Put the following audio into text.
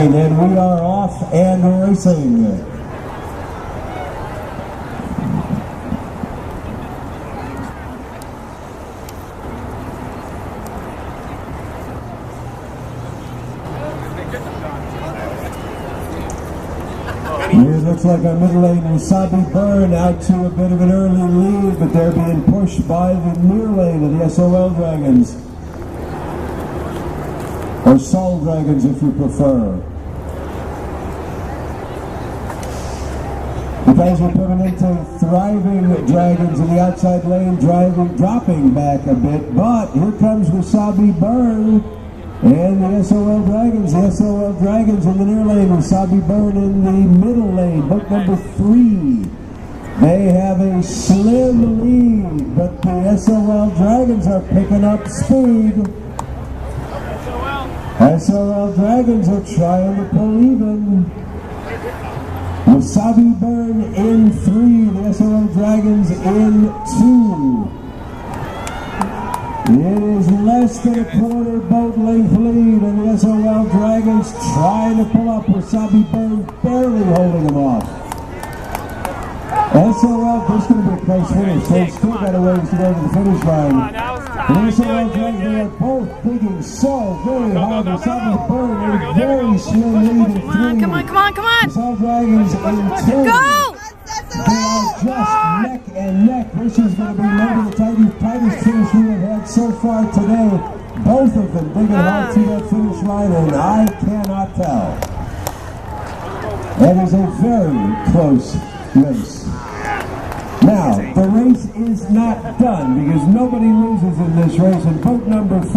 And we are off and racing. It looks like our middle lane Wasabi Burn out to a bit of an early lead, but they're being pushed by the near lane of the SOL Dragons. Or Sol Dragons if you prefer. The guys are coming into Thriving Dragons in the outside lane, dropping back a bit, but here comes Wasabi Burn and the SOL Dragons. The SOL Dragons in the near lane, Wasabi Burn in the middle lane, book number 3. They have a slim lead, but the SOL Dragons are picking up speed. SOL Dragons are trying to pull even. Wasabi Burn in 3, the SOL Dragons in 2. It is less than a quarter boat length lead, and the SOL Dragons trying to pull up. Wasabi Burn barely holding them off. SOL, this is going to be a close finish. They've still got a ways to go to the finish line. The SOL Dragons are both digging so very hard. Wasabi Burn a very slim lead in 3. Come on. SOL Dragons in 2. Go! They are just neck and neck. This is going to be maybe the tightest finish we have had so far today. Both of them digging hard to that finish line, and I cannot tell. That is a very close race. Now, the race is not done because nobody loses in this race, and boat number 4